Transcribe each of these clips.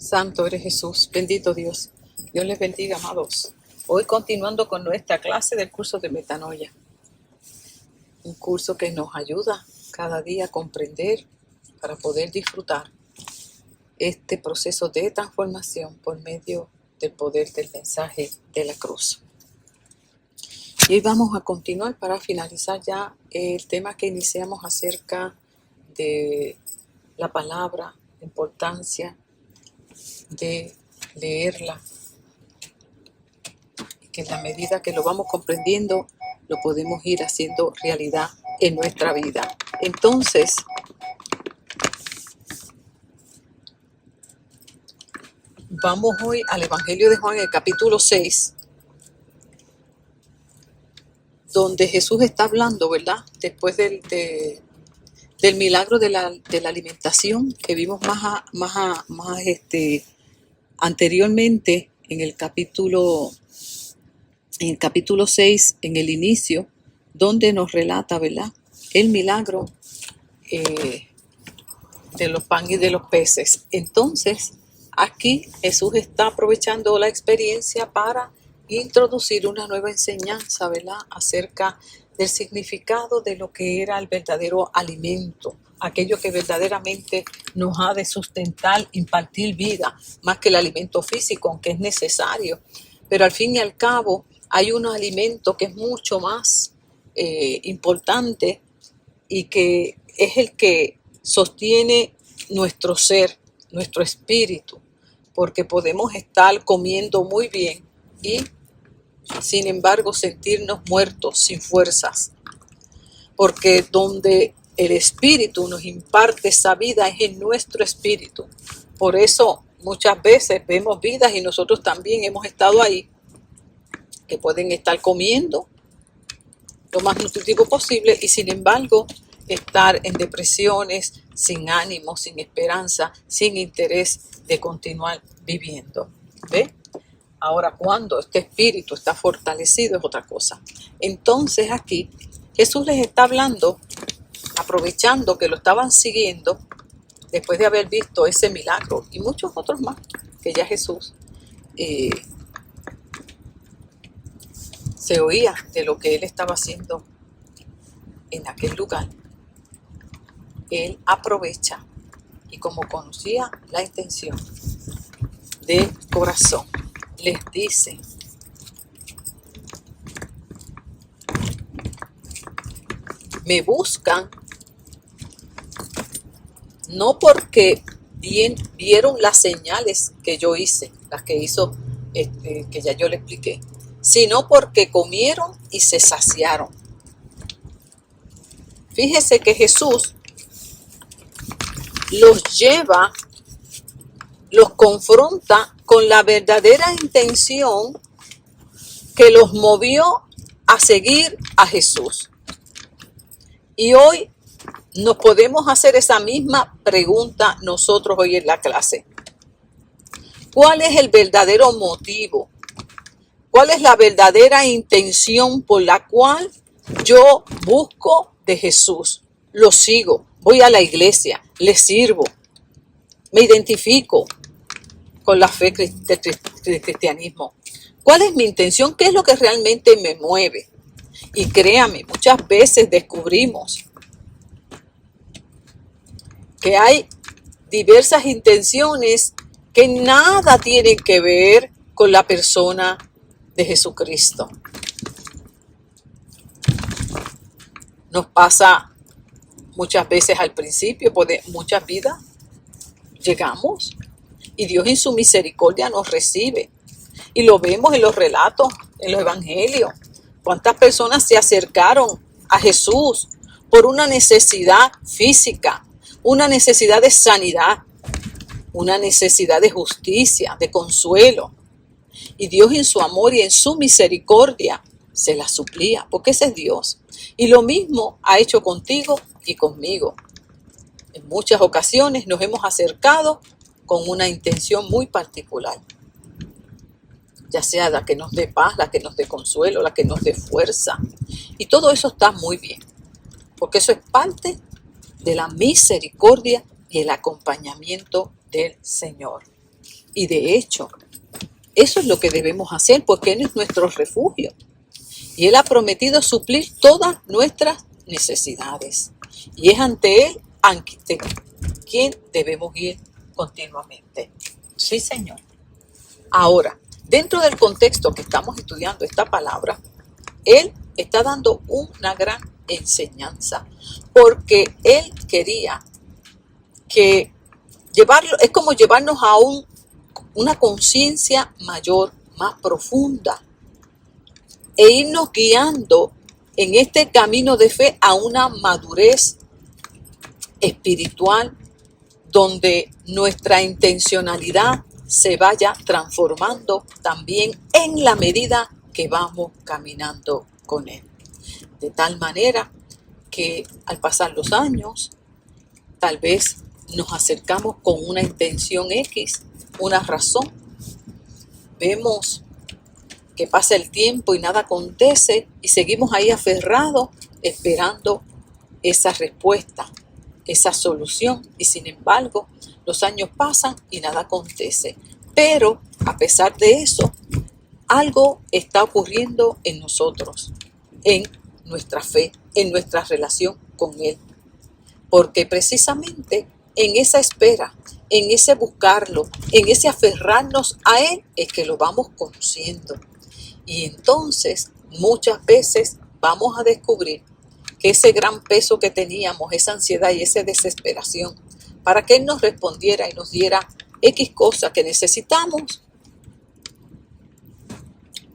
Santo eres Jesús, bendito Dios. Dios les bendiga, amados. Hoy continuando con nuestra clase del curso de metanoia. Un curso que nos ayuda cada día a comprender para poder disfrutar este proceso de transformación por medio del poder del mensaje de la cruz. Y hoy vamos a continuar para finalizar ya el tema que iniciamos acerca de la palabra, la importancia de leerla, y que en la medida que lo vamos comprendiendo, lo podemos ir haciendo realidad en nuestra vida. Entonces, vamos hoy al Evangelio de Juan, el capítulo 6, donde Jesús está hablando, ¿verdad? Después del milagro de la alimentación que vimos más anteriormente en el capítulo 6, en el inicio, donde nos relata, ¿verdad?, el milagro de los panes y de los peces. Entonces, aquí Jesús está aprovechando la experiencia para introducir una nueva enseñanza, ¿verdad?, acerca del significado de lo que era el verdadero alimento, aquello que verdaderamente nos ha de sustentar, impartir vida, más que el alimento físico, aunque es necesario. Pero al fin y al cabo, hay un alimento que es mucho más importante y que es el que sostiene nuestro ser, nuestro espíritu, porque podemos estar comiendo muy bien y sin embargo sentirnos muertos, sin fuerzas, porque donde el espíritu nos imparte esa vida es en nuestro espíritu. Por eso muchas veces vemos vidas, y nosotros también hemos estado ahí, que pueden estar comiendo lo más nutritivo posible y sin embargo estar en depresiones, sin ánimo, sin esperanza, sin interés de continuar viviendo. ¿Ve? Ahora, cuando este espíritu está fortalecido es otra cosa. Entonces aquí Jesús les está hablando, aprovechando que lo estaban siguiendo después de haber visto ese milagro y muchos otros más que ya Jesús se oía de lo que él estaba haciendo en aquel lugar. Él aprovecha, y como conocía la intención del corazón, les dice: me buscan no porque vieron las señales que yo hice, las que hizo, que ya yo le expliqué, sino porque comieron y se saciaron. Fíjese que Jesús los lleva, los confronta con la verdadera intención que los movió a seguir a Jesús. Y hoy nos podemos hacer esa misma pregunta nosotros hoy en la clase. ¿Cuál es el verdadero motivo? ¿Cuál es la verdadera intención por la cual yo busco de Jesús? Lo sigo, voy a la iglesia, le sirvo, me identifico con la fe del cristianismo. ¿Cuál es mi intención? ¿Qué es lo que realmente me mueve? Y créame, muchas veces descubrimos que hay diversas intenciones que nada tienen que ver con la persona de Jesucristo. Nos pasa muchas veces al principio, de muchas vidas, llegamos y Dios en su misericordia nos recibe. Y lo vemos en los relatos, en los evangelios. Cuántas personas se acercaron a Jesús por una necesidad física, una necesidad de sanidad, una necesidad de justicia, de consuelo. Y Dios en su amor y en su misericordia se la suplía, porque ese es Dios. Y lo mismo ha hecho contigo y conmigo. En muchas ocasiones nos hemos acercado con una intención muy particular, ya sea la que nos dé paz, la que nos dé consuelo, la que nos dé fuerza. Y todo eso está muy bien, porque eso es parte de la misericordia y el acompañamiento del Señor. Y de hecho, eso es lo que debemos hacer porque Él es nuestro refugio. Y Él ha prometido suplir todas nuestras necesidades. Y es ante Él ante quien debemos ir continuamente. Sí, Señor. Ahora, dentro del contexto que estamos estudiando esta palabra, Él está dando una gran enseñanza porque Él quería que llevarlo, es como llevarnos a una conciencia mayor, más profunda, e irnos guiando en este camino de fe a una madurez espiritual donde nuestra intencionalidad se vaya transformando también en la medida que vamos caminando con Él. De tal manera que al pasar los años, tal vez nos acercamos con una intención X, una razón. Vemos que pasa el tiempo y nada acontece y seguimos ahí aferrados esperando esa respuesta, esa solución. Y sin embargo, los años pasan y nada acontece. Pero a pesar de eso, algo está ocurriendo en nosotros, en nuestra fe, en nuestra relación con Él. Porque precisamente en esa espera, en ese buscarlo, en ese aferrarnos a Él, es que lo vamos conociendo. Y entonces muchas veces vamos a descubrir que ese gran peso que teníamos, esa ansiedad y esa desesperación, para que Él nos respondiera y nos diera X cosa que necesitamos,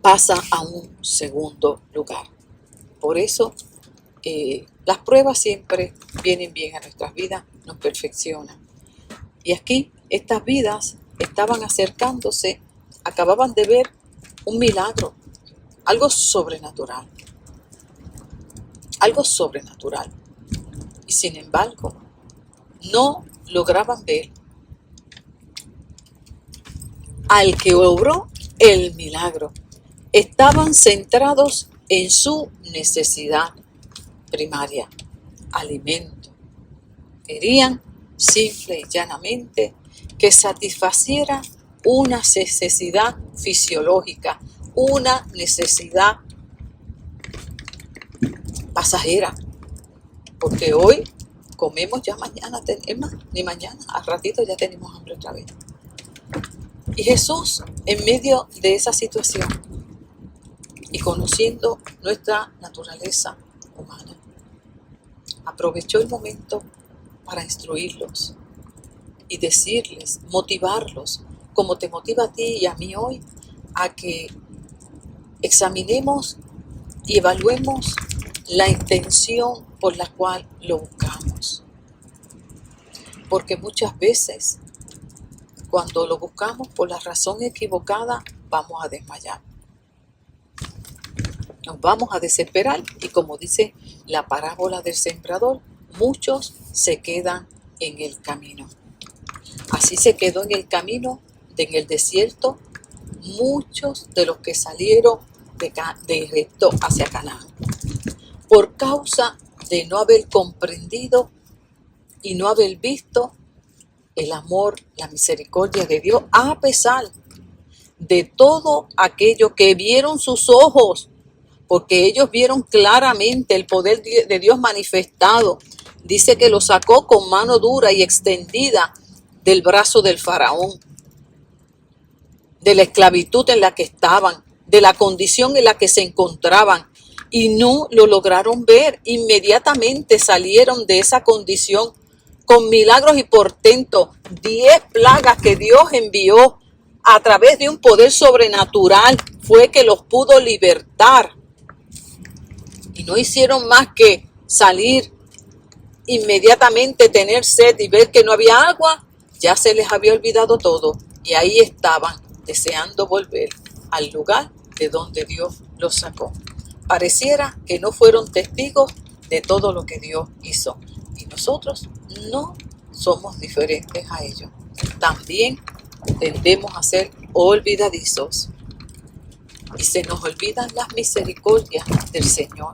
pasa a un segundo lugar. Por eso las pruebas siempre vienen bien a nuestras vidas, nos perfeccionan. Y aquí estas vidas estaban acercándose, acababan de ver un milagro, algo sobrenatural. Algo sobrenatural. Y sin embargo, no lograban ver al que obró el milagro. Estaban centrados en su necesidad primaria, alimento. Querían simple y llanamente que satisfaciera una necesidad fisiológica, una necesidad pasajera, porque hoy comemos, ya mañana tenemos, ni mañana, al ratito ya tenemos hambre otra vez. Y Jesús, en medio de esa situación y conociendo nuestra naturaleza humana, aprovechó el momento para instruirlos y decirles, motivarlos, como te motiva a ti y a mí hoy, a que examinemos y evaluemos la intención por la cual lo buscamos. Porque muchas veces, cuando lo buscamos por la razón equivocada, vamos a desmayar. Nos vamos a desesperar y, como dice la parábola del sembrador, muchos se quedan en el camino. Así se quedó en el camino, en el desierto, muchos de los que salieron de Egipto hacia Canaán, por causa de no haber comprendido y no haber visto el amor, la misericordia de Dios, a pesar de todo aquello que vieron sus ojos, porque ellos vieron claramente el poder de Dios manifestado. Dice que lo sacó con mano dura y extendida del brazo del faraón, de la esclavitud en la que estaban, de la condición en la que se encontraban, y no lo lograron ver. Inmediatamente salieron de esa condición con milagros y portentos. 10 plagas que Dios envió a través de un poder sobrenatural fue que los pudo libertar. Y no hicieron más que salir inmediatamente, tener sed y ver que no había agua. Ya se les había olvidado todo y ahí estaban deseando volver al lugar de donde Dios los sacó. Pareciera que no fueron testigos de todo lo que Dios hizo. Y nosotros no somos diferentes a ellos. También tendemos a ser olvidadizos. Y se nos olvidan las misericordias del Señor,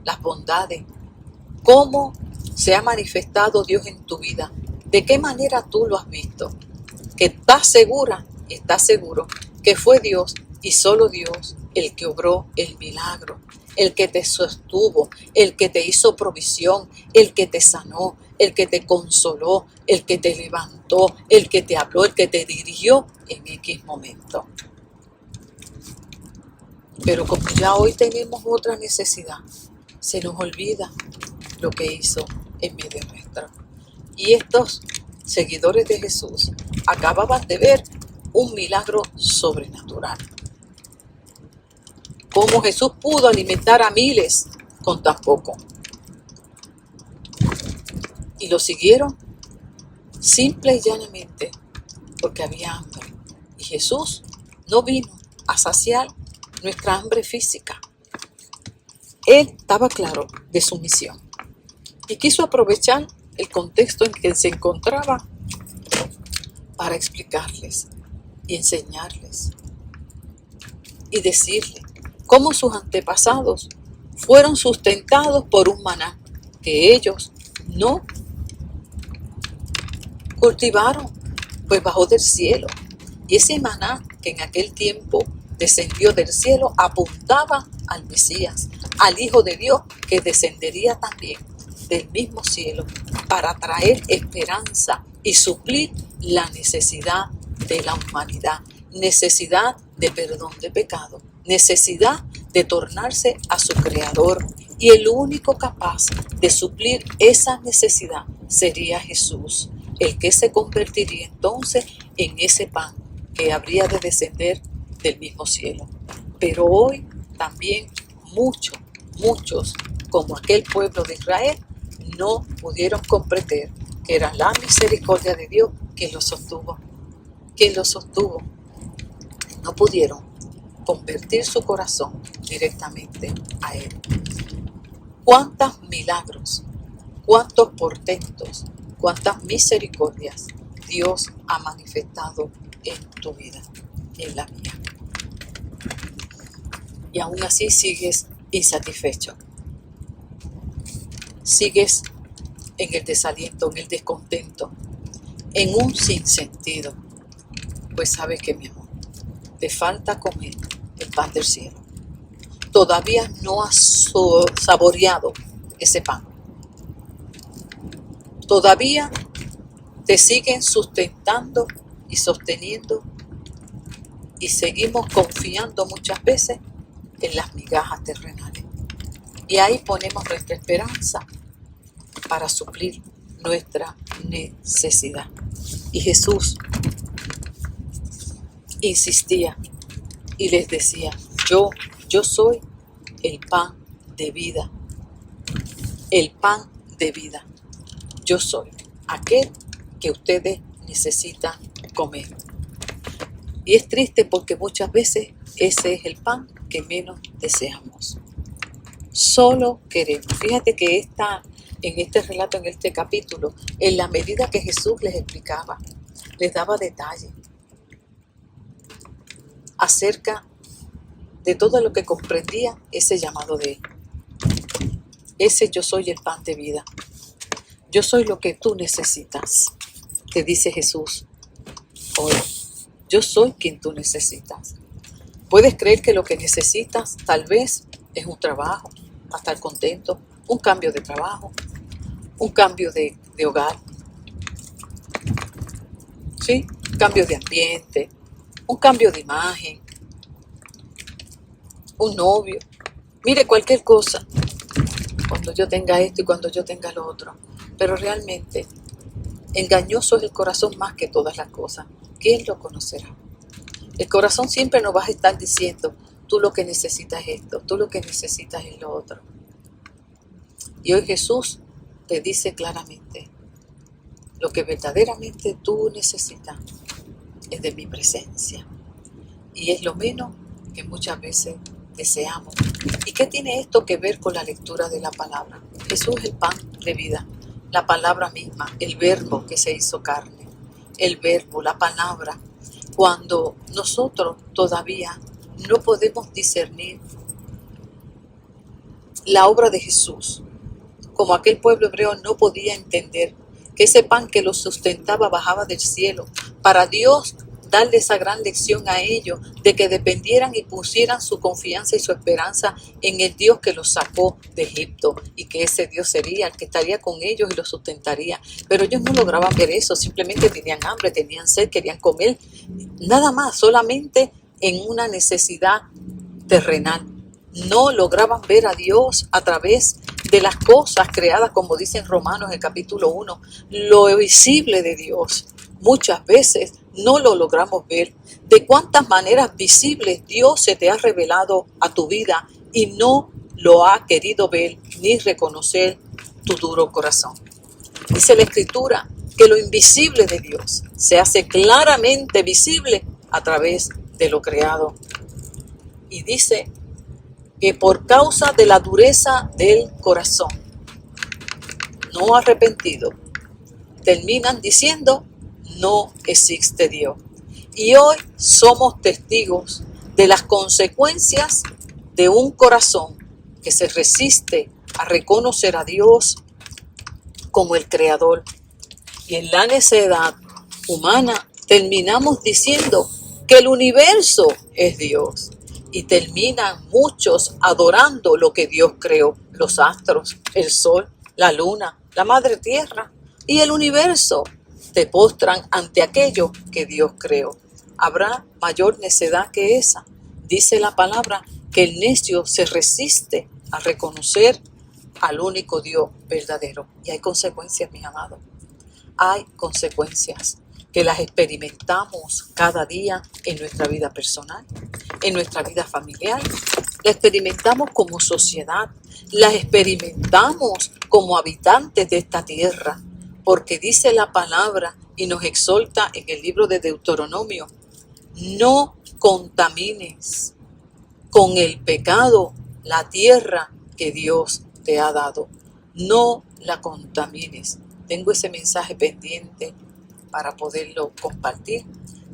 las bondades, cómo se ha manifestado Dios en tu vida, de qué manera tú lo has visto. que estás segura y estás seguro que fue Dios y solo Dios el que obró el milagro, el que te sostuvo, el que te hizo provisión, el que te sanó, el que te consoló, el que te levantó, el que te habló, el que te dirigió en X momento. Pero como ya hoy tenemos otra necesidad, se nos olvida lo que hizo en medio nuestro. Y estos seguidores de Jesús acababan de ver un milagro sobrenatural. Cómo Jesús pudo alimentar a miles con tan poco. Y lo siguieron simple y llanamente porque había hambre. Y Jesús no vino a saciar nuestra hambre física. Él estaba claro de su misión y quiso aprovechar el contexto en que se encontraba para explicarles y enseñarles y decirles cómo sus antepasados fueron sustentados por un maná que ellos no cultivaron, pues bajó del cielo. Y ese maná que en aquel tiempo descendió del cielo apuntaba al Mesías, al Hijo de Dios, que descendería también del mismo cielo para traer esperanza y suplir la necesidad de la humanidad, necesidad de perdón de pecado, necesidad de tornarse a su Creador. Y el único capaz de suplir esa necesidad sería Jesús, el que se convertiría entonces en ese pan que habría de descender del mismo cielo. Pero hoy también muchos, como aquel pueblo de Israel, no pudieron comprender que era la misericordia de Dios quien los sostuvo. No pudieron convertir su corazón directamente a Él. ¿Cuántos milagros, cuántos portentos, cuántas misericordias Dios ha manifestado en tu vida, en la mía? Y aún así sigues insatisfecho. Sigues en el desaliento, en el descontento, en un sinsentido. Pues sabes que, mi amor, te falta comer el pan del cielo. Todavía no has saboreado ese pan. Todavía te siguen sustentando y sosteniendo y seguimos confiando muchas veces en las migajas terrenales. Y ahí ponemos nuestra esperanza para suplir nuestra necesidad. Y Jesús insistía y les decía, yo soy el pan de vida. El pan de vida. Yo soy aquel que ustedes necesitan comer. Y es triste porque muchas veces ese es el pan que menos deseamos. Solo queremos. Fíjate que en este relato, en este capítulo, en la medida que Jesús les explicaba, les daba detalles acerca de todo lo que comprendía ese llamado de Él. Ese yo soy el pan de vida. Yo soy lo que tú necesitas, te dice Jesús hoy. Yo soy quien tú necesitas. Puedes creer que lo que necesitas tal vez es un trabajo, para estar contento, un cambio de trabajo, un cambio de hogar, ¿sí? Un cambio de ambiente, un cambio de imagen, un novio. Mire, cualquier cosa. Cuando yo tenga esto y cuando yo tenga lo otro. Pero realmente, engañoso es el corazón más que todas las cosas. ¿Quién lo conocerá? El corazón siempre nos va a estar diciendo, tú lo que necesitas es esto, tú lo que necesitas es lo otro. Y hoy Jesús te dice claramente, lo que verdaderamente tú necesitas es de mi presencia. Y es lo menos que muchas veces deseamos. ¿Y qué tiene esto que ver con la lectura de la palabra? Jesús es el pan de vida, la palabra misma, el verbo que se hizo carne, el verbo, la palabra. Cuando nosotros todavía no podemos discernir la obra de Jesús, como aquel pueblo hebreo no podía entender que ese pan que los sustentaba bajaba del cielo, para Dios darle esa gran lección a ellos de que dependieran y pusieran su confianza y su esperanza en el Dios que los sacó de Egipto y que ese Dios sería el que estaría con ellos y los sustentaría. Pero ellos no lograban ver eso, simplemente tenían hambre, tenían sed, querían comer, nada más, solamente en una necesidad terrenal. No lograban ver a Dios a través de las cosas creadas, como dice en Romanos el capítulo 1, lo visible de Dios. Muchas veces no lo logramos ver. De cuántas maneras visibles Dios se te ha revelado a tu vida y no lo ha querido ver ni reconocer tu duro corazón. Dice la Escritura que lo invisible de Dios se hace claramente visible a través de lo creado. Y dice que por causa de la dureza del corazón no arrepentido, terminan diciendo: no existe Dios. Y hoy somos testigos de las consecuencias de un corazón que se resiste a reconocer a Dios como el Creador. Y en la necedad humana terminamos diciendo que el universo es Dios. Y terminan muchos adorando lo que Dios creó: los astros, el sol, la luna, la madre tierra y el universo. Te postran ante aquello que Dios creó. ¿Habrá mayor necedad que esa? Dice la palabra que el necio se resiste a reconocer al único Dios verdadero. Y hay consecuencias, mis amados. Hay consecuencias que las experimentamos cada día en nuestra vida personal, en nuestra vida familiar. Las experimentamos como sociedad, las experimentamos como habitantes de esta tierra. Porque dice la palabra y nos exhorta en el libro de Deuteronomio: no contamines con el pecado la tierra que Dios te ha dado. No la contamines. Tengo ese mensaje pendiente para poderlo compartir,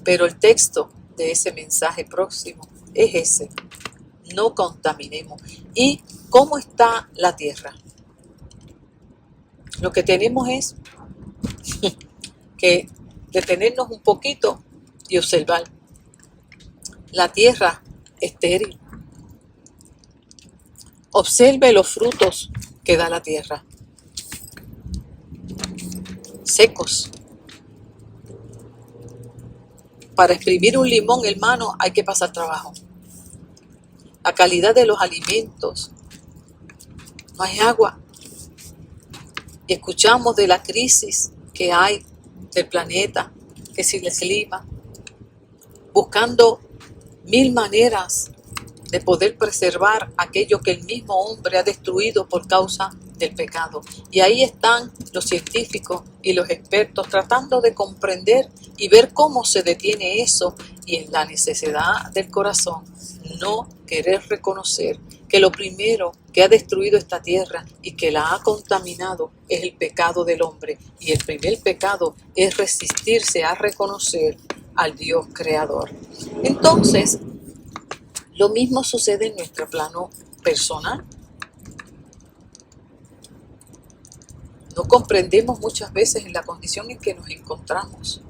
pero el texto de ese mensaje próximo es ese: no contaminemos. ¿Y cómo está la tierra? Lo que tenemos es que detenernos un poquito y observar. La tierra estéril. Observe los frutos que da la tierra. Secos. Para exprimir un limón, hermano, hay que pasar trabajo. La calidad de los alimentos. No hay agua. Y escuchamos de la crisis que hay del planeta, que si el clima, buscando mil maneras de poder preservar aquello que el mismo hombre ha destruido por causa del pecado. Y ahí están los científicos y los expertos tratando de comprender y ver cómo se detiene eso, y en la necesidad del corazón no querer reconocer que lo primero que ha destruido esta tierra y que la ha contaminado es el pecado del hombre. Y el primer pecado es resistirse a reconocer al Dios creador. Entonces, lo mismo sucede en nuestro plano personal. No comprendemos muchas veces en la condición en que nos encontramos.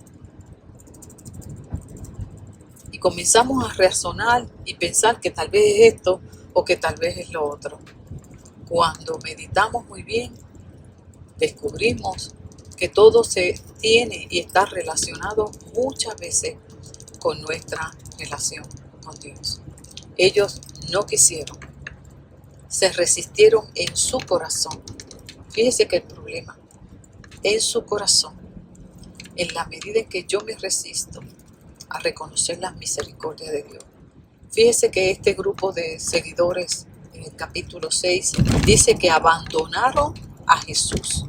Y comenzamos a razonar y pensar que tal vez es esto o que tal vez es lo otro. Cuando meditamos muy bien, descubrimos que todo se tiene y está relacionado muchas veces con nuestra relación con Dios. Ellos no quisieron, se resistieron en su corazón. Fíjese que el problema, en su corazón, en la medida en que yo me resisto a reconocer las misericordias de Dios. Fíjese que este grupo de seguidores en el capítulo 6 dice que abandonaron a Jesús.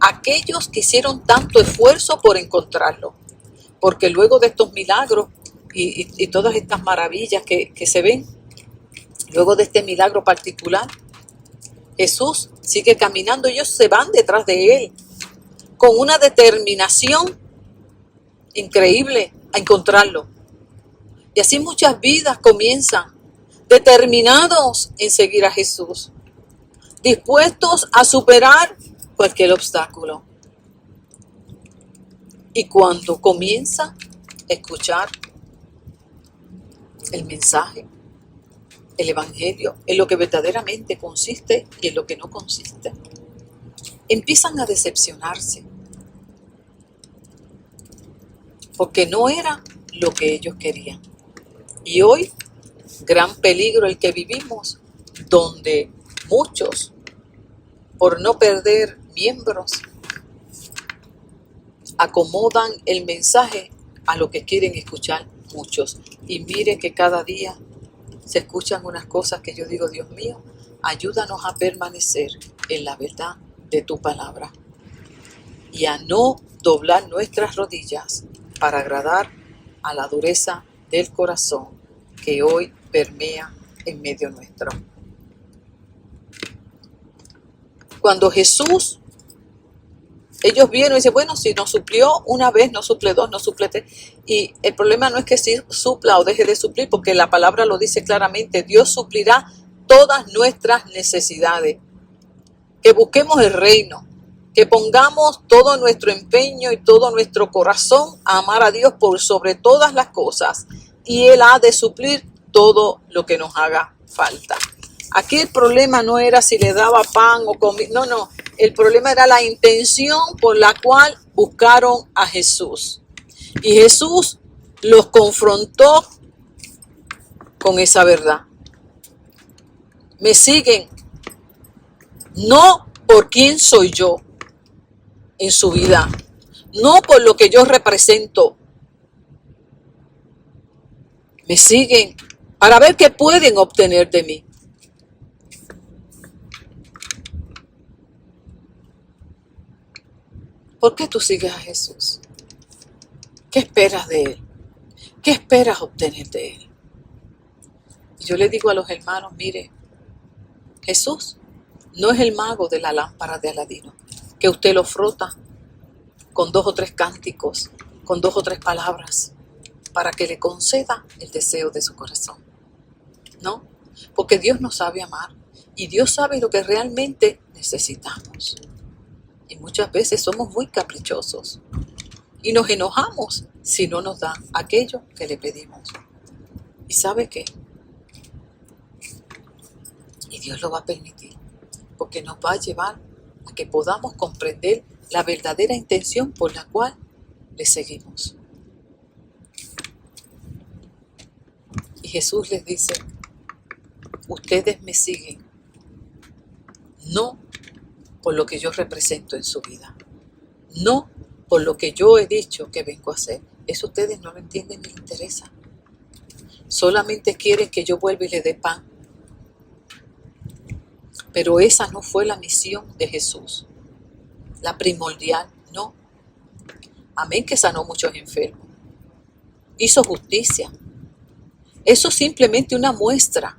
Aquellos que hicieron tanto esfuerzo por encontrarlo, porque luego de estos milagros y todas estas maravillas que se ven, luego de este milagro particular, Jesús sigue caminando, ellos se van detrás de él con una determinación increíble a encontrarlo. Y así muchas vidas comienzan determinados en seguir a Jesús, dispuestos a superar cualquier obstáculo. Y cuando comienza a escuchar el mensaje, el evangelio, en lo que verdaderamente consiste y en lo que no consiste, empiezan a decepcionarse, porque no era lo que ellos querían. Y hoy, gran peligro el que vivimos, donde muchos, por no perder miembros, acomodan el mensaje a lo que quieren escuchar muchos. Y mire que cada día se escuchan unas cosas que yo digo, Dios mío, ayúdanos a permanecer en la verdad de tu palabra y a no doblar nuestras rodillas para agradar a la dureza del corazón que hoy permea en medio nuestro. Cuando Jesús, ellos vieron y dicen, bueno, si nos suplió una vez, nos suple dos, nos suple tres. Y el problema no es que si supla o deje de suplir, porque la palabra lo dice claramente, Dios suplirá todas nuestras necesidades. Que busquemos el reino, que pongamos todo nuestro empeño y todo nuestro corazón a amar a Dios por sobre todas las cosas. Y Él ha de suplir todo lo que nos haga falta. Aquí el problema no era si le daba pan o comida, no. El problema era la intención por la cual buscaron a Jesús. Y Jesús los confrontó con esa verdad. Me siguen, no por quién soy yo en su vida, no por lo que yo represento. Me siguen para ver qué pueden obtener de mí. ¿Por qué tú sigues a Jesús? ¿Qué esperas de Él? ¿Qué esperas obtener de Él? Y yo le digo a los hermanos, mire, Jesús no es el mago de la lámpara de Aladino, que usted lo frota con 2 o 3 cánticos, con 2 o 3 palabras, para que le conceda el deseo de su corazón. No, porque Dios nos sabe amar y Dios sabe lo que realmente necesitamos. Y muchas veces somos muy caprichosos y nos enojamos si no nos da aquello que le pedimos. ¿Y sabe qué? Y Dios lo va a permitir, porque nos va a llevar a que podamos comprender la verdadera intención por la cual le seguimos. Y Jesús les dice, ustedes me siguen, no por lo que yo represento en su vida, no por lo que yo he dicho que vengo a hacer. Eso ustedes no lo entienden ni les interesa. Solamente quieren que yo vuelva y le dé pan. Pero esa no fue la misión de Jesús, la primordial, no. Amén que sanó muchos enfermos, hizo justicia. Eso es simplemente una muestra,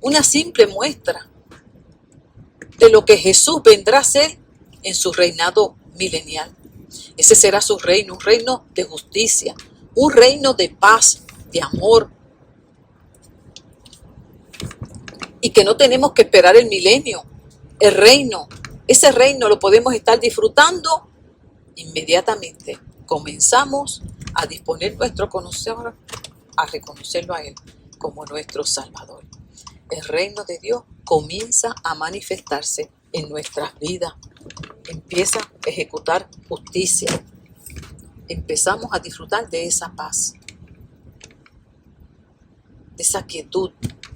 una simple muestra de lo que Jesús vendrá a hacer en su reinado milenial. Ese será su reino, un reino de justicia, un reino de paz, de amor. Y que no tenemos que esperar el milenio, el reino. Ese reino lo podemos estar disfrutando inmediatamente. Comenzamos a disponer nuestro conocimiento, a reconocerlo a Él como nuestro Salvador. El reino de Dios comienza a manifestarse en nuestras vidas. Empieza a ejecutar justicia. Empezamos a disfrutar de esa paz, de esa quietud,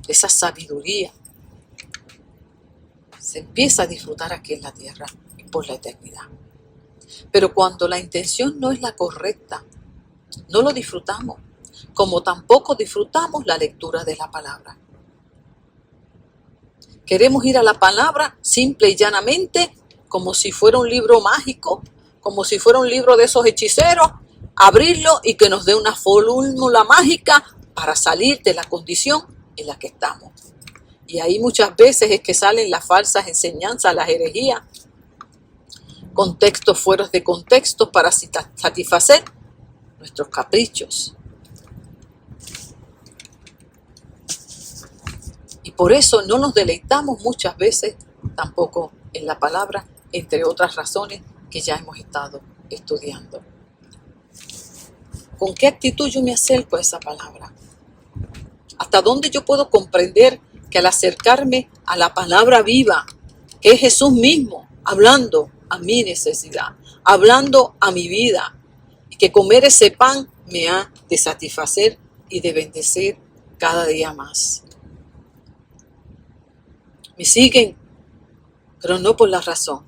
de esa sabiduría. Se empieza a disfrutar aquí en la tierra y por la eternidad. Pero cuando la intención no es la correcta, no lo disfrutamos, como tampoco disfrutamos la lectura de la palabra. Queremos ir a la palabra simple y llanamente, como si fuera un libro mágico, como si fuera un libro de esos hechiceros, abrirlo y que nos dé una fórmula mágica para salir de la condición en la que estamos. Y ahí muchas veces es que salen las falsas enseñanzas, las herejías, contextos fuera de contexto para satisfacer nuestros caprichos. Y por eso no nos deleitamos muchas veces tampoco en la palabra, entre otras razones que ya hemos estado estudiando. ¿Con qué actitud yo me acerco a esa palabra? ¿Hasta dónde yo puedo comprender que al acercarme a la palabra viva, que es Jesús mismo, hablando a mi necesidad, hablando a mi vida, y que comer ese pan me ha de satisfacer y de bendecir cada día más? Me siguen, pero no por la razón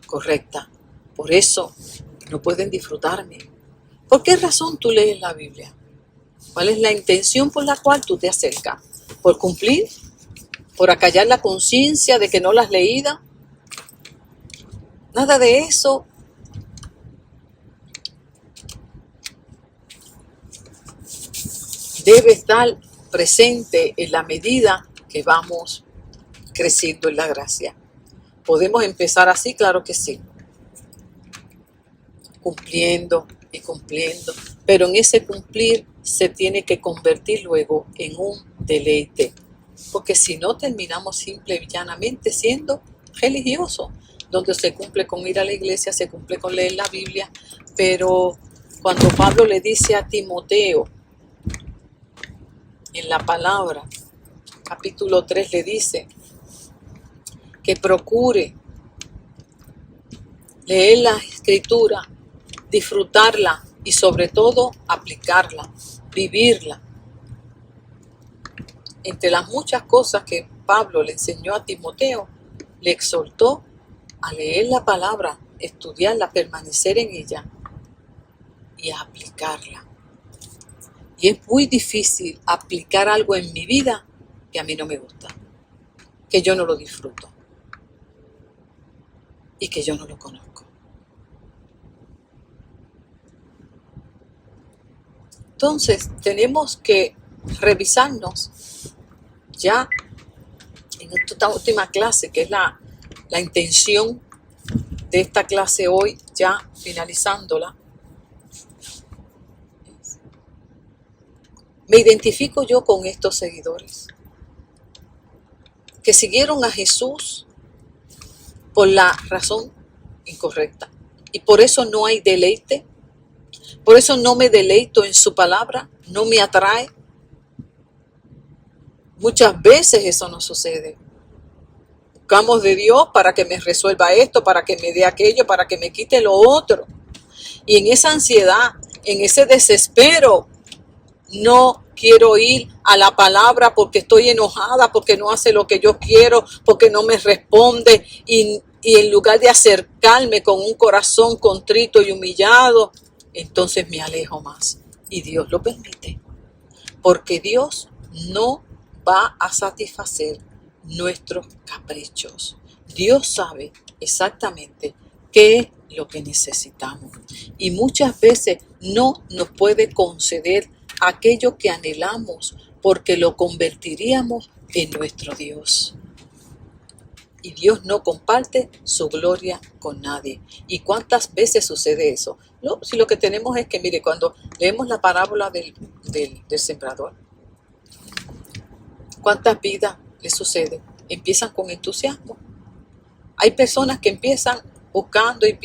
correcta. Por eso no pueden disfrutarme. ¿Por qué razón tú lees la Biblia? ¿Cuál es la intención por la cual tú te acercas? ¿Por cumplir? ¿Por acallar la conciencia de que no la has leído? Nada de eso. Debe estar presente en la medida que vamos creciendo en la gracia. ¿Podemos empezar así? Claro que sí. Cumpliendo y cumpliendo. Pero en ese cumplir se tiene que convertir luego en un deleite. Porque si no, terminamos simple y llanamente siendo religiosos, donde se cumple con ir a la iglesia, se cumple con leer la Biblia. Pero cuando Pablo le dice a Timoteo, en la palabra, capítulo 3, le dice que procure leer la escritura, disfrutarla y sobre todo aplicarla, vivirla. Entre las muchas cosas que Pablo le enseñó a Timoteo, le exhortó a leer la palabra, estudiarla, permanecer en ella y a aplicarla. Y es muy difícil aplicar algo en mi vida que a mí no me gusta, que yo no lo disfruto y que yo no lo conozco. Entonces tenemos que revisarnos ya en esta última clase, que es la intención de esta clase hoy, ya finalizándola. Me identifico yo con estos seguidores que siguieron a Jesús por la razón incorrecta. Y por eso no hay deleite. Por eso no me deleito en su palabra. No me atrae. Muchas veces eso no sucede. Buscamos de Dios para que me resuelva esto, para que me dé aquello, para que me quite lo otro. Y en esa ansiedad, en ese desespero, no quiero ir a la palabra porque estoy enojada, porque no hace lo que yo quiero, porque no me responde. Y en lugar de acercarme con un corazón contrito y humillado, entonces me alejo más. Y Dios lo permite. Porque Dios no va a satisfacer nuestros caprichos. Dios sabe exactamente qué es lo que necesitamos. Y muchas veces no nos puede conceder aquello que anhelamos, porque lo convertiríamos en nuestro Dios. Y Dios no comparte su gloria con nadie. ¿Y cuántas veces sucede eso? No, si lo que tenemos es que, mire, cuando leemos la parábola del sembrador, ¿cuántas vidas les sucede? Empiezan con entusiasmo. Hay personas que empiezan buscando y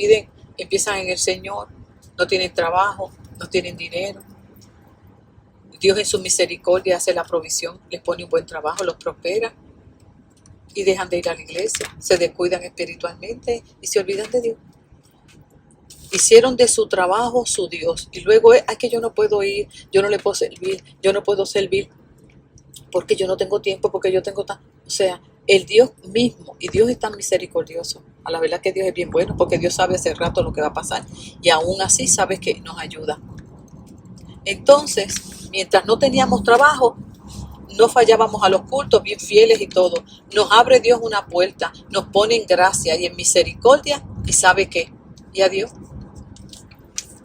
empiezan en el Señor, no tienen trabajo, no tienen dinero. Dios en su misericordia hace la provisión, les pone un buen trabajo, los prospera y dejan de ir a la iglesia, se descuidan espiritualmente y se olvidan de Dios. Hicieron de su trabajo su Dios y luego es que yo no puedo ir, yo no le puedo servir, yo no puedo servir porque yo no tengo tiempo, porque yo tengo o sea, el Dios mismo, y Dios es tan misericordioso. A la verdad que Dios es bien bueno porque Dios sabe hace rato lo que va a pasar y aún así sabe que nos ayuda. Entonces, mientras no teníamos trabajo, no fallábamos a los cultos, bien fieles y todo. Nos abre Dios una puerta, nos pone en gracia y en misericordia y ¿sabe qué? Y a Dios.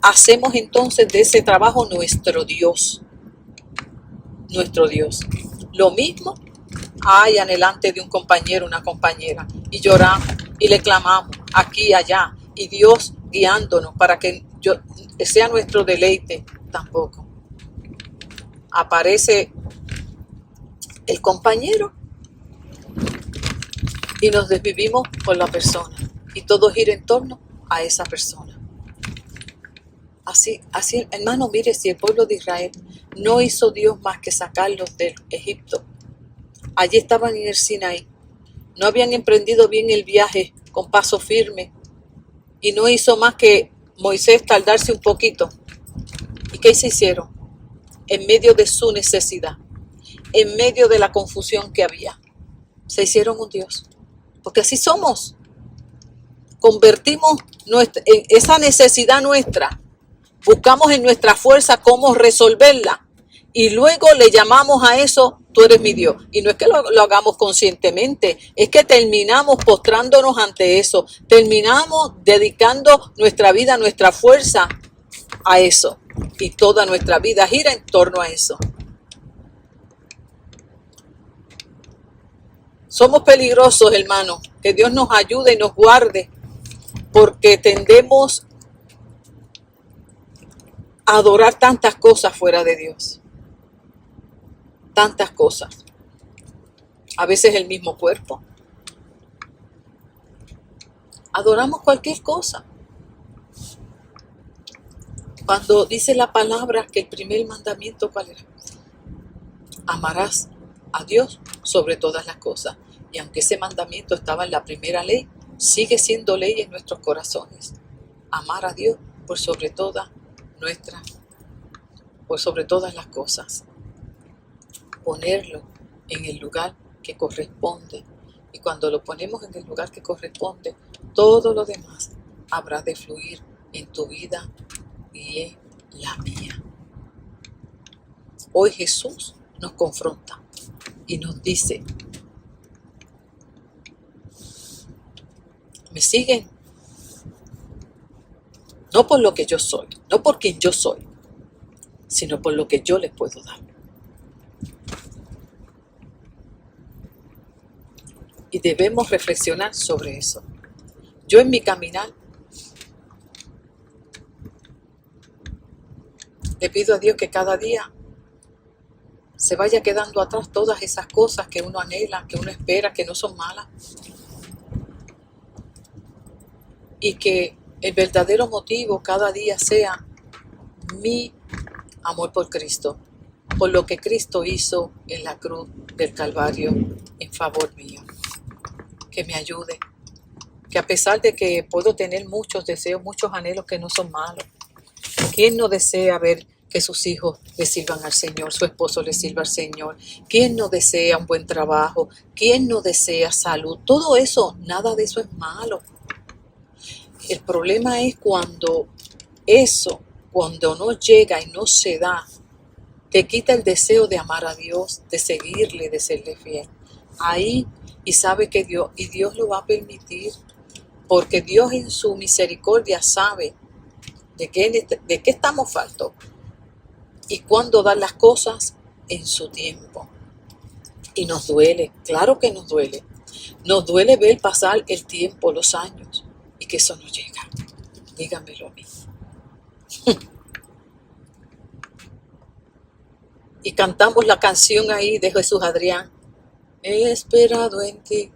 Hacemos entonces de ese trabajo nuestro Dios. Nuestro Dios. Lo mismo hay anhelante de un compañero, una compañera, y lloramos y le clamamos aquí y allá, y Dios guiándonos para que sea nuestro deleite. Tampoco. Aparece el compañero y nos desvivimos por la persona y todo gira en torno a esa persona. Así, hermano, mire, si el pueblo de Israel no hizo Dios más que sacarlos de Egipto, allí estaban en el Sinaí, no habían emprendido bien el viaje con paso firme y no hizo más que Moisés tardarse un poquito. ¿Y qué se hicieron? En medio de su necesidad, en medio de la confusión que había, se hicieron un Dios, porque así somos. Convertimos esa necesidad nuestra, buscamos en nuestra fuerza cómo resolverla y luego le llamamos a eso, tú eres mi Dios. Y no es que lo hagamos conscientemente, es que terminamos postrándonos ante eso, terminamos dedicando nuestra vida, nuestra fuerza a eso. Y toda nuestra vida gira en torno a eso. Somos peligrosos, hermanos. Que Dios nos ayude y nos guarde, porque tendemos a adorar tantas cosas fuera de Dios. Tantas cosas. A veces el mismo cuerpo. Adoramos cualquier cosa. Cuando dice la palabra que el primer mandamiento, ¿cuál era? Amarás a Dios sobre todas las cosas. Y aunque ese mandamiento estaba en la primera ley, sigue siendo ley en nuestros corazones. Amar a Dios por sobre todas las cosas. Ponerlo en el lugar que corresponde. Y cuando lo ponemos en el lugar que corresponde, todo lo demás habrá de fluir en tu vida y en la mía. Hoy Jesús nos confronta y nos dice: ¿me siguen? No por lo que yo soy, no por quien yo soy, sino por lo que yo les puedo dar. Y debemos reflexionar sobre eso. Yo en mi caminar le pido a Dios que cada día se vaya quedando atrás todas esas cosas que uno anhela, que uno espera, que no son malas. Y que el verdadero motivo cada día sea mi amor por Cristo, por lo que Cristo hizo en la cruz del Calvario en favor mío. Que me ayude, que a pesar de que puedo tener muchos deseos, muchos anhelos que no son malos, ¿quién no desea ver que sus hijos le sirvan al Señor, su esposo le sirva al Señor? ¿Quién no desea un buen trabajo? ¿Quién no desea salud? Todo eso, nada de eso es malo. El problema es cuando no llega y no se da, te quita el deseo de amar a Dios, de seguirle, de serle fiel. Ahí, y sabe que Dios lo va a permitir, porque Dios en su misericordia sabe de qué estamos faltos y cuándo dar las cosas en su tiempo. Y nos duele, claro que nos duele. Nos duele ver pasar el tiempo, los años, y que eso no llega. Díganmelo a mí. Y cantamos la canción ahí de Jesús Adrián. He esperado en ti,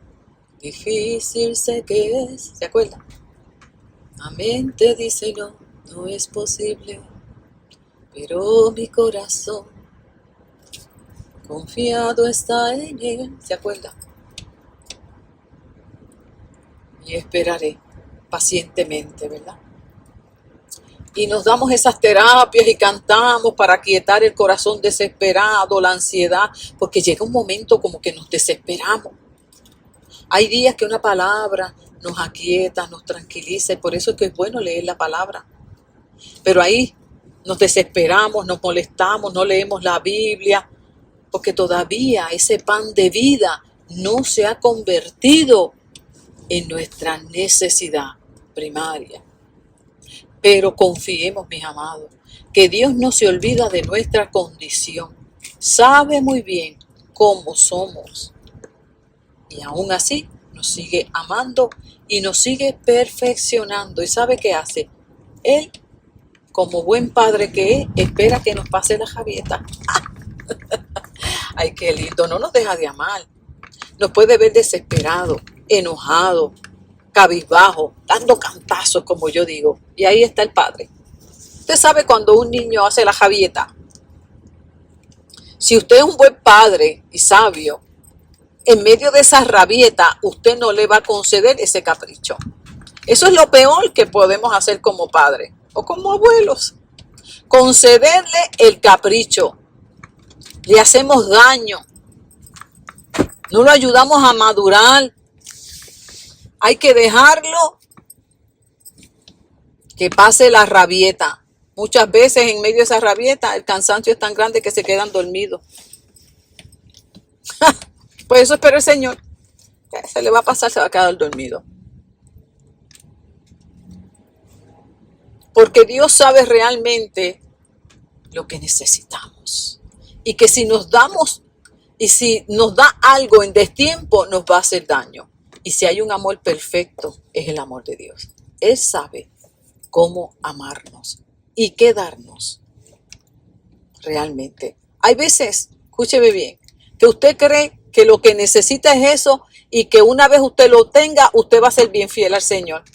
difícil sé que es. ¿Se acuerdan? La mente dice no, no es posible, pero mi corazón confiado está en él. ¿Se acuerdan? Y esperaré pacientemente, ¿verdad? Y nos damos esas terapias y cantamos para quietar el corazón desesperado, la ansiedad, porque llega un momento como que nos desesperamos. Hay días que una palabra nos aquieta, nos tranquiliza, y por eso es que es bueno leer la palabra. Pero ahí nos desesperamos, nos molestamos, no leemos la Biblia, porque todavía ese pan de vida no se ha convertido en nuestra necesidad primaria. Pero confiemos, mis amados, que Dios no se olvida de nuestra condición. Sabe muy bien cómo somos. Y aún así nos sigue amando y nos sigue perfeccionando. ¿Y sabe qué hace? Él, como buen padre que es, espera que nos pase la javieta. Ay, qué lindo. No nos deja de amar. Nos puede ver desesperado, enojado, cabizbajo, dando cantazos, como yo digo. Y ahí está el Padre, Usted sabe cuando un niño hace la javieta. Si usted es un buen padre y sabio, en medio de esa rabieta, usted no le va a conceder ese capricho. Eso es lo peor que podemos hacer como padres o como abuelos. Concederle el capricho. Le hacemos daño. No lo ayudamos a madurar. Hay que dejarlo que pase la rabieta. Muchas veces en medio de esa rabieta el cansancio es tan grande que se quedan dormidos. Pues eso espera el Señor. Se le va a pasar, se va a quedar dormido. Porque Dios sabe realmente lo que necesitamos. Y que si nos damos, y si nos da algo en destiempo, nos va a hacer daño. Y si hay un amor perfecto, es el amor de Dios. Él sabe cómo amarnos y qué darnos realmente. Hay veces, escúcheme bien, que usted cree que lo que necesita es eso y que una vez usted lo tenga, usted va a ser bien fiel al Señor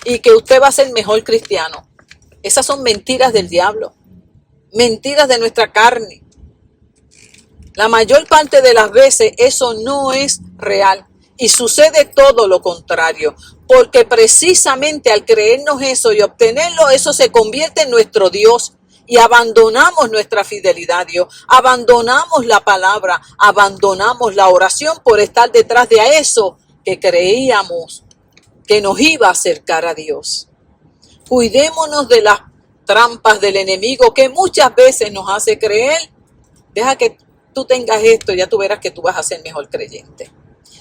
y que usted va a ser mejor cristiano. Esas son mentiras del diablo, mentiras de nuestra carne. La mayor parte de las veces eso no es real y sucede todo lo contrario, porque precisamente al creernos eso y obtenerlo, eso se convierte en nuestro Dios y abandonamos nuestra fidelidad a Dios, abandonamos la palabra, abandonamos la oración por estar detrás de eso que creíamos que nos iba a acercar a Dios. Cuidémonos de las trampas del enemigo que muchas veces nos hace creer. Deja que tú tengas esto, ya tú verás que tú vas a ser mejor creyente.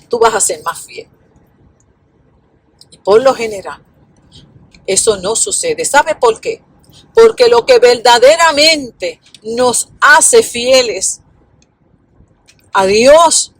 Tú vas a ser más fiel. Y por lo general, eso no sucede. ¿Sabe por qué? Porque lo que verdaderamente nos hace fieles a Dios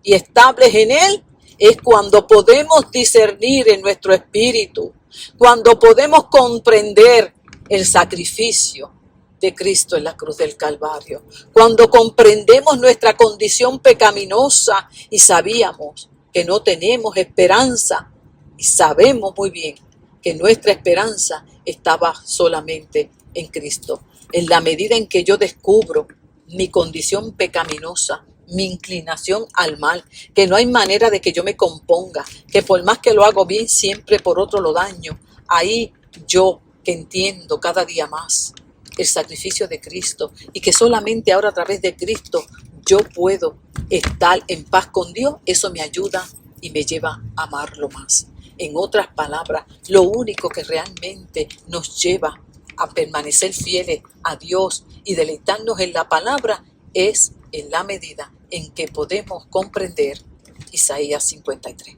y estables en Él es cuando podemos discernir en nuestro espíritu, cuando podemos comprender el sacrificio de Cristo en la cruz del Calvario, cuando comprendemos nuestra condición pecaminosa y sabíamos que no tenemos esperanza y sabemos muy bien que nuestra esperanza estaba solamente en Cristo. En la medida en que yo descubro mi condición pecaminosa, mi inclinación al mal, que no hay manera de que yo me componga, que por más que lo hago bien, siempre por otro lo daño, ahí yo que entiendo cada día más el sacrificio de Cristo y que solamente ahora a través de Cristo yo puedo estar en paz con Dios, eso me ayuda y me lleva a amarlo más. En otras palabras, lo único que realmente nos lleva a permanecer fieles a Dios y deleitarnos en la palabra es en la medida en que podemos comprender Isaías 53,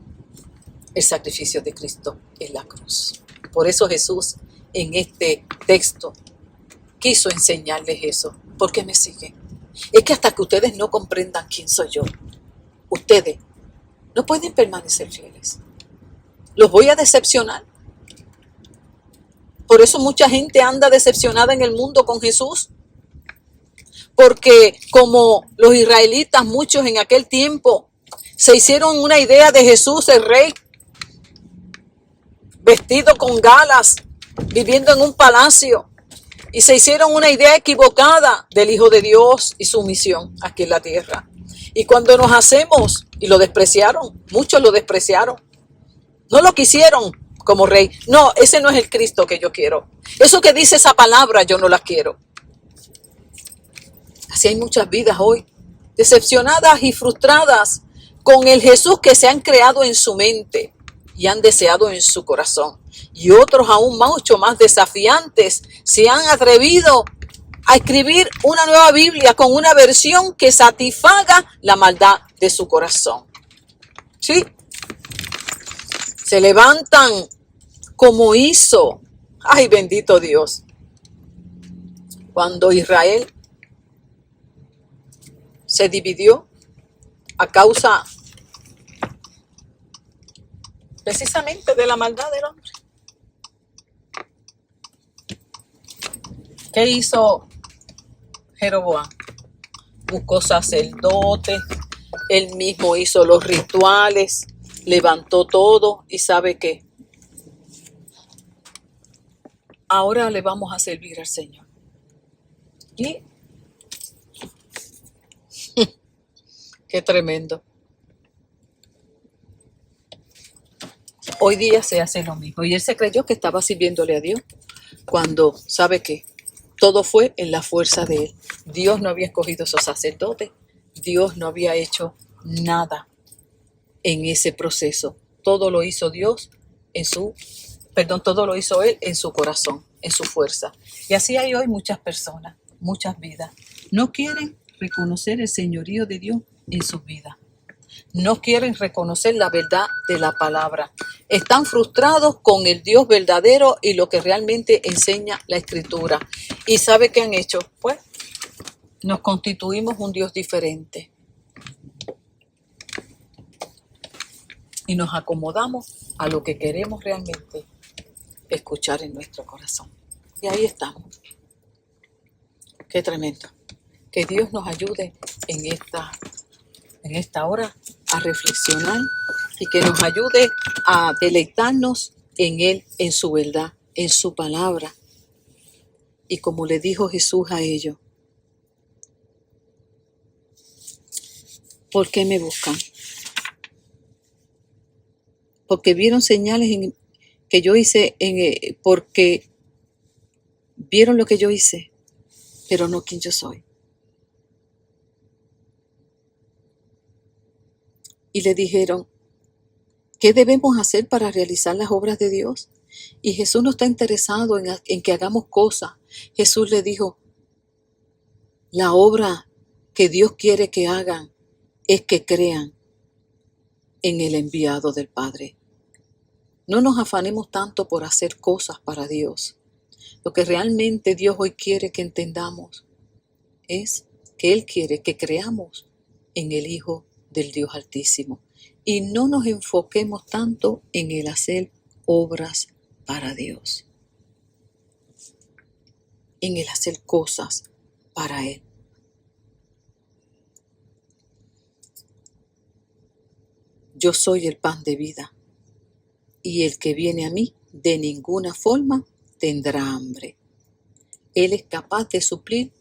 el sacrificio de Cristo en la cruz. Por eso Jesús en este texto quiso enseñarles eso. ¿Por qué me siguen? Es que hasta que ustedes no comprendan quién soy yo, ustedes no pueden permanecer fieles. Los voy a decepcionar. Por eso mucha gente anda decepcionada en el mundo con Jesús. Porque como los israelitas, muchos en aquel tiempo, se hicieron una idea de Jesús, el rey, vestido con galas, viviendo en un palacio. Y se hicieron una idea equivocada del Hijo de Dios y su misión aquí en la tierra. Y cuando nos hacemos, y lo despreciaron, muchos lo despreciaron. No lo quisieron como rey. No, ese no es el Cristo que yo quiero. Eso que dice esa palabra, yo no la quiero. Así hay muchas vidas hoy, decepcionadas y frustradas con el Jesús que se han creado en su mente y han deseado en su corazón. Y otros aún mucho más desafiantes se han atrevido a escribir una nueva Biblia con una versión que satisfaga la maldad de su corazón. ¿Sí? Se levantan como hizo, ay bendito Dios, cuando Israel se dividió a causa precisamente de la maldad del hombre. ¿Qué hizo Jeroboam? Buscó sacerdotes, él mismo hizo los rituales, levantó todo y ¿sabe qué? ahora le vamos a servir al Señor. Y qué tremendo. Hoy día se hace lo mismo. Y él se creyó que estaba sirviéndole a Dios cuando sabe que todo fue en la fuerza de él. Dios no había escogido a esos sacerdotes. Dios no había hecho nada en ese proceso. Todo lo hizo Dios todo lo hizo él en su corazón, en su fuerza. Y así hay hoy muchas personas, muchas vidas. No quieren reconocer el señorío de Dios en sus vidas. No quieren reconocer la verdad de la palabra. Están frustrados con el Dios verdadero y lo que realmente enseña la Escritura. ¿Y sabe qué han hecho? Pues nos constituimos un Dios diferente. Y nos acomodamos a lo que queremos realmente escuchar en nuestro corazón. Y ahí estamos. Qué tremendo. Que Dios nos ayude en esta hora a reflexionar y que nos ayude a deleitarnos en Él, en su verdad, en su palabra. Y como le dijo Jesús a ellos, ¿por qué me buscan? Porque vieron señales que yo hice, porque vieron lo que yo hice, pero no quién yo soy. Y le dijeron, ¿qué debemos hacer para realizar las obras de Dios? Y Jesús no está interesado en que hagamos cosas. Jesús le dijo, la obra que Dios quiere que hagan es que crean en el enviado del Padre. No nos afanemos tanto por hacer cosas para Dios. Lo que realmente Dios hoy quiere que entendamos es que Él quiere que creamos en el Hijo del Dios Altísimo y no nos enfoquemos tanto en el hacer obras para Dios, en el hacer cosas para Él. Yo soy el pan de vida, y el que viene a mí de ninguna forma tendrá hambre. Él es capaz de suplir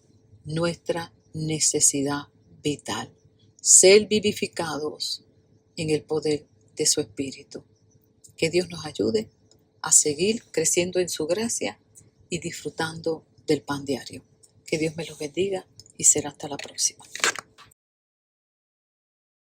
nuestra necesidad vital, ser vivificados en el poder de su Espíritu. Que Dios nos ayude a seguir creciendo en su gracia y disfrutando del pan diario. Que Dios me los bendiga y será hasta la próxima.